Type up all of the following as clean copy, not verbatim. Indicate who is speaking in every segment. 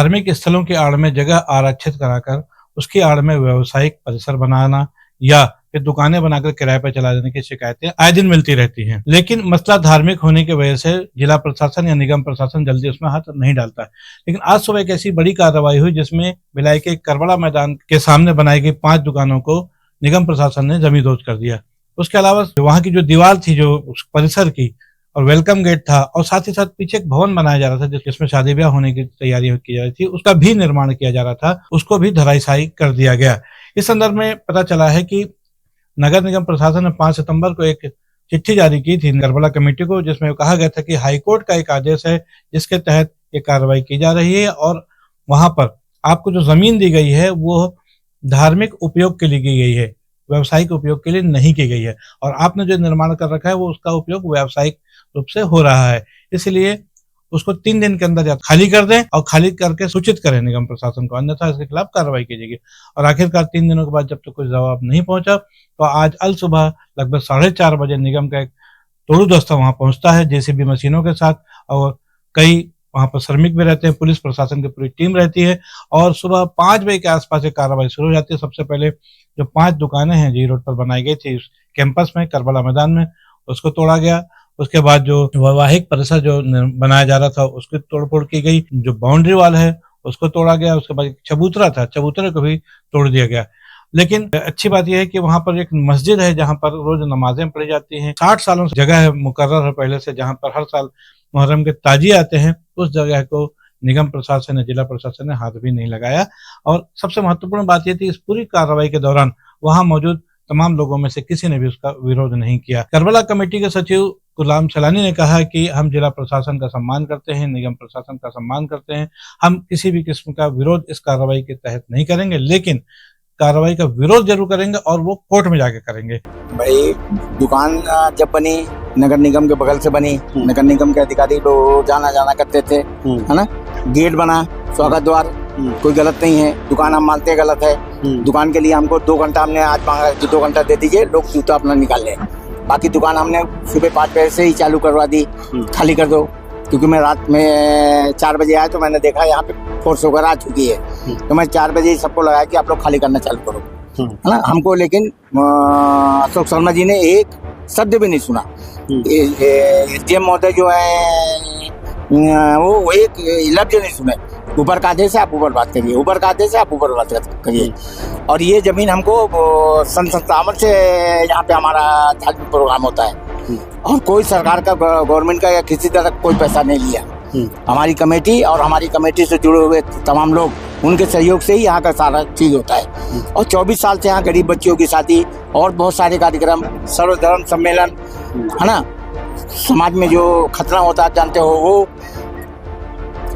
Speaker 1: धार्मिक स्थलों की आड़ में जगह आरक्षित कराकर उसकी आड़ में व्यावसायिक परिसर बनाना या फिर दुकानें बनाकर किराए पर चला देने की शिकायतें आए दिन मिलती रहती हैं। लेकिन मसला धार्मिक होने की वजह से जिला प्रशासन या निगम प्रशासन जल्दी उसमें हाथ नहीं डालता है। लेकिन आज सुबह एक ऐसी बड़ी कार्रवाई हुई जिसमें भिलाई के करबड़ा मैदान के सामने बनाई गई 5 दुकानों को निगम प्रशासन ने जमींदोज कर दिया। उसके अलावा वहां की जो दीवार थी, जो उस परिसर की, और वेलकम गेट था, और साथ ही साथ पीछे एक भवन बनाया जा रहा था जिसमें शादी ब्याह होने की तैयारी की जा रही थी, उसका भी निर्माण किया जा रहा था, उसको भी धराशायी कर दिया गया। इस संदर्भ में पता चला है कि नगर निगम प्रशासन ने 5 सितंबर को एक चिट्ठी जारी की थी करबला कमेटी को, जिसमें कहा गया था कि हाईकोर्ट का एक आदेश है जिसके तहत ये कार्रवाई की जा रही है और वहां पर आपको जो जमीन दी गई है वो धार्मिक उपयोग के लिए की गई है, व्यावसायिक उपयोग के लिए नहीं की गई है, और आपने जो निर्माण कर रखा है वो उसका उपयोग व्यावसायिक रूप से हो रहा है। इसलिए उसको 3 दिन के अंदर या खाली कर दें और खाली करके सूचित करें निगम प्रशासन को, अन्यथा इसके खिलाफ कार्रवाई की जाएगी। और आखिरकार 3 दिनों के बाद जब तक कुछ जवाब नहीं पहुंचा तो आज अल सुबह लगभग 4:30 बजे निगम का एक तोड़ू दस्ता वहां पहुंचता है जेसीबी मशीनों के साथ, और कई वहां पर श्रमिक भी रहते हैं, पुलिस प्रशासन की पूरी टीम रहती है, और सुबह 5 बजे के आसपास एक कार्रवाई शुरू हो जाती है। सबसे पहले जो 5 दुकानें हैं जी रोड पर बनाई गई थी कैंपस में करबला मैदान में, उसको तोड़ा गया। उसके बाद जो वैवाहिक परिसर जो बनाया जा रहा था उसकी तोड़फोड़ की गई, जो बाउंड्री वाल है उसको तोड़ा गया। उसके बाद चबूतरा था, चबूतरे को भी तोड़ दिया गया। लेकिन अच्छी बात यह है कि वहां पर एक मस्जिद है जहां पर रोज नमाजें पढ़ी जाती हैं। 60 सालों से जगह है, मुकर्रर है पहले से, जहां पर हर साल मुहर्रम के ताजिए आते हैं। उस जगह को निगम प्रशासन ने, जिला प्रशासन ने हाथ भी नहीं लगाया। और सबसे महत्वपूर्ण बात यह थी इस पूरी कार्रवाई के दौरान वहां मौजूद तमाम लोगों में से किसी ने भी उसका विरोध नहीं किया। करबला कमेटी के सचिव गुलाम सलानी ने कहा कि हम जिला प्रशासन का सम्मान करते हैं, निगम प्रशासन का सम्मान करते हैं, हम किसी भी किस्म का विरोध इस कार्रवाई के तहत नहीं करेंगे, लेकिन कार्रवाई का विरोध जरूर करेंगे और वो कोर्ट में जाके करेंगे।
Speaker 2: भाई दुकान जब बनी नगर निगम के बगल से बनी, नगर निगम के अधिकारी लोग जाना जाना करते थे, है ना। गेट बना, स्वागत द्वार, कोई गलत नहीं है। दुकान हम मानते हैं गलत है। दुकान के लिए हमको 2 घंटा हमने आज मांगा कि 2 घंटा दे दीजिए, लोग जूता अपना निकाल लें। बाकी दुकान हमने सुबह 5 बजे से ही चालू करवा दी, खाली कर दो, क्योंकि मैं रात में 4 बजे आया तो मैंने देखा यहाँ पे फोर्स वगैरह आ चुकी है, तो मैं 4 बजे ही सबको लगाया कि आप लोग खाली करना चालू करो, है ना। हमको लेकिन अशोक शर्मा जी ने एक शब्द भी नहीं सुना। एसडीएम महोदय जो है वो एक लफ्ज नहीं सुने। ऊपर का आदेश है आप ऊपर बात करिए, ऊपर का आदेश है आप ऊपर बात करिए। और ये जमीन हमको सन 57 से यहाँ पे हमारा धार्मिक प्रोग्राम होता है, और कोई सरकार का, गवर्नमेंट का या किसी तरह कोई पैसा नहीं लिया। हमारी कमेटी और हमारी कमेटी से जुड़े हुए तमाम लोग, उनके सहयोग से ही यहाँ का सारा चीज होता है। और 24 साल से यहाँ गरीब बच्चियों की शादी और बहुत सारे कार्यक्रम, सर्वधर्म सम्मेलन, है ना, समाज में जो खतरा होता है जानते हो, वो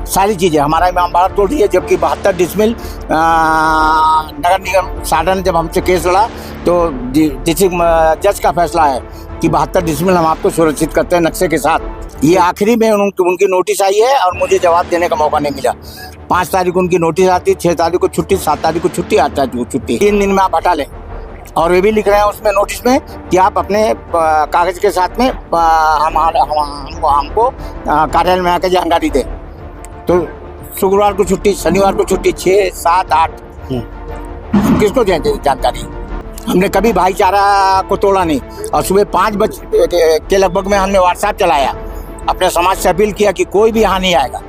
Speaker 2: सारी चीजें हमारा इमाम बाड़ा तोड़ दिए। जबकि 72 डिसमिल नगर निगम साडा ने जब हमसे केस लड़ा तो डिस्ट्रिक्ट जज का फैसला है कि 72 डिसमिल हम आपको सुरक्षित करते हैं नक्शे के साथ। ये आखिरी में उनकी नोटिस आई है और मुझे जवाब देने का मौका नहीं मिला। 5 तारीख उनकी नोटिस आती है, 6 तारीख को छुट्टी, 7 तारीख को छुट्टी, 8 तारीख को छुट्टी। 3 दिन में आप हटा लें। और वे भी लिख रहे हैं उसमें नोटिस में कि आप अपने कागज के साथ में हमको कार्यालय में आकर जानकारी दें। तो शुक्रवार को छुट्टी, शनिवार को छुट्टी, 6, 7, 8 हम किसको दें जानकारी। हमने कभी भाईचारा को तोड़ा नहीं। और सुबह 5 बजे के लगभग में हमने व्हाट्सएप चलाया, अपने समाज से अपील किया कि कोई भी यहाँ नहीं आएगा।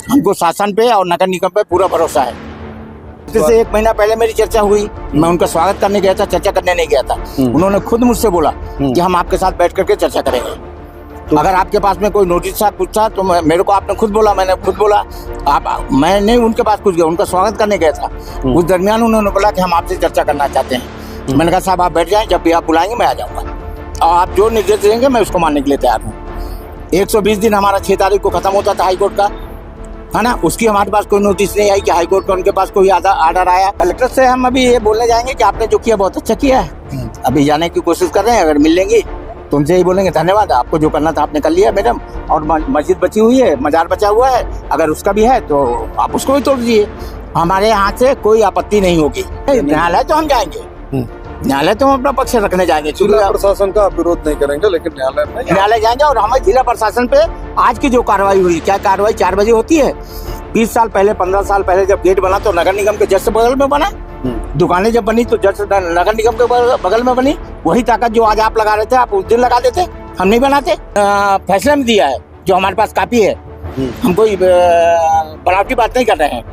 Speaker 2: हमको शासन पे और नगर निगम पे पूरा भरोसा है। इससे 1 महीना पहले मेरी चर्चा हुई, मैं उनका स्वागत करने गया था, चर्चा करने नहीं गया था। उन्होंने खुद मुझसे बोला कि हम आपके साथ बैठ करके चर्चा करेंगे। तो अगर आपके पास में कोई नोटिस था, कुछ था, तो मेरे को आपने खुद बोला, मैंने खुद बोला। मैं नहीं उनके पास कुछ गया, उनका स्वागत करने गया था। उस दरमियान उन्होंने बोला कि हम आपसे चर्चा करना चाहते हैं। मैंने कहा साहब आप बैठ जाएं, जब भी आप बुलाएंगे मैं आ जाऊंगा, और आप जो निर्देश देंगे मैं उसको मानने के लिए तैयार हूँ। 120 दिन हमारा 6 तारीख को खत्म होता था हाईकोर्ट का, है ना। उसकी हमारे पास कोई नोटिस नहीं आई कि हाईकोर्ट का उनके पास कोई आर्डर आया। कलेक्टर से हम अभी ये बोलने जाएंगे कि आपने जो किया बहुत अच्छा किया है, अभी जाने की कोशिश कर रहे हैं। अगर मिल लेंगी तो उनसे ही बोलेंगे धन्यवाद, आपको जो करना था आपने कर लिया मैडम। और मस्जिद बची हुई है, मजार बचा हुआ है, अगर उसका भी है तो आप उसको भी तोड़ दीजिए, हमारे यहाँ से कोई आपत्ति नहीं होगी। न्यायालय तो हम जाएंगे, न्यायालय तो हम अपना पक्ष रखने जाएंगे।
Speaker 3: जिला प्रशासन का विरोध नहीं करेंगे, लेकिन न्यायालय
Speaker 2: जाएंगे। और हमारे जिला प्रशासन पे आज की जो कार्रवाई हुई, क्या कार्रवाई 4 बजे होती है, 20 साल पहले 15 साल पहले जब गेट बना तो नगर निगम के जस्ट बगल में बना। दुकानें जब बनी तो जस्ट नगर निगम के बगल में बनी। वही ताकत जो आज आप लगा रहे थे आप उस दिन लगा देते, हम नहीं बनाते। फैसले में दिया है जो हमारे पास कापी है, हम कोई बनावटी बात नहीं कर रहे हैं।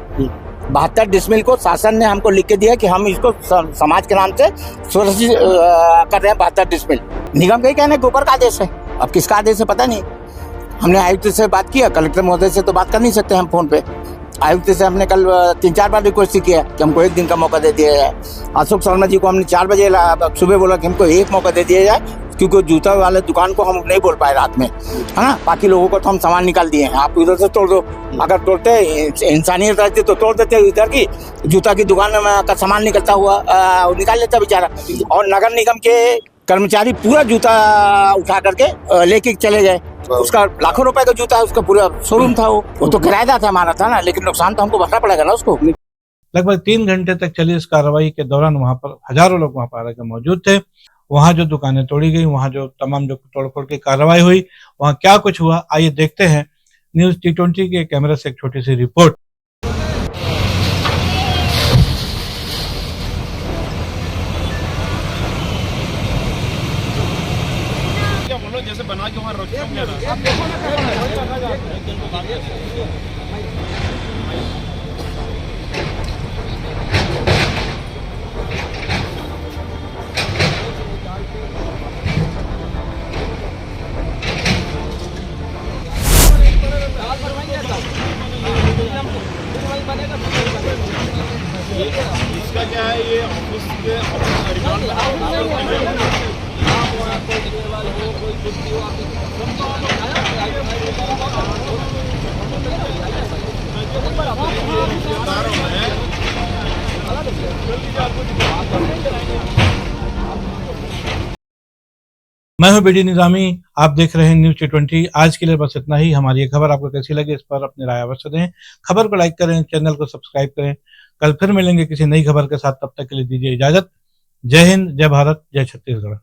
Speaker 2: 72 डिसमिल को शासन ने हमको लिख के दिया कि हम इसको समाज के नाम से सुरक्षित कर रहे हैं। 72 डिसमिल निगम का ही कहना है, ऊपर का आदेश है, अब किसका आदेश है पता नहीं। हमने आयुक्त से बात किया, कलेक्टर महोदय से तो बात कर नहीं सकते हम फोन पे। आयुक्त से हमने कल 3-4 बार रिक्वेस्ट किया कि हमको 1 दिन का मौका दे दिया जाए। अशोक शर्मा जी को हमने 4 बजे सुबह बोला कि हमको 1 मौका दे दिया जाए, क्योंकि जूता वाले दुकान को हम नहीं बोल पाए रात में, है ना। बाकी लोगों को तो हम सामान निकाल दिए हैं, आप इधर से तोड़ दो। अगर तोड़ते इंसानियत रहती तो तोड़ देते, इधर की जूता की दुकान का सामान निकलता हुआ निकाल लेता बेचारा। और नगर निगम के कर्मचारी पूरा जूता उठा करके लेके चले गए। उसका लाखों रुपए का जूता है, उसका पूरा शोरूम था, वो तो किराएदार था हमारा था ना, लेकिन नुकसान तो हमको भरना पड़ेगा ना उसको।
Speaker 1: लगभग 3 घंटे तक चली इस कार्रवाई के दौरान वहां पर हजारों लोग वहां पर आकर मौजूद थे। वहां जो दुकानें तोड़ी गई, वहां जो तमाम जो तोड़फोड़ की कार्रवाई हुई, वहां क्या कुछ हुआ, आइए देखते हैं न्यूज T20 के कैमरे से एक छोटी सी रिपोर्ट।
Speaker 4: जैसे बना के वहाँ रखे होंगे ना, आप देखो ना इसका क्या है, ये ऑफिस के
Speaker 1: मैं हूं बीडी निजामी, आप देख रहे हैं न्यूज T20। आज के लिए बस इतना ही। हमारी ये खबर आपको कैसी लगी इस पर अपनी राय अवश्य दें। खबर को लाइक करें, चैनल को सब्सक्राइब करें। कल फिर मिलेंगे किसी नई खबर के साथ, तब तक के लिए दीजिए इजाजत। जय हिंद, जय भारत, जय छत्तीसगढ़।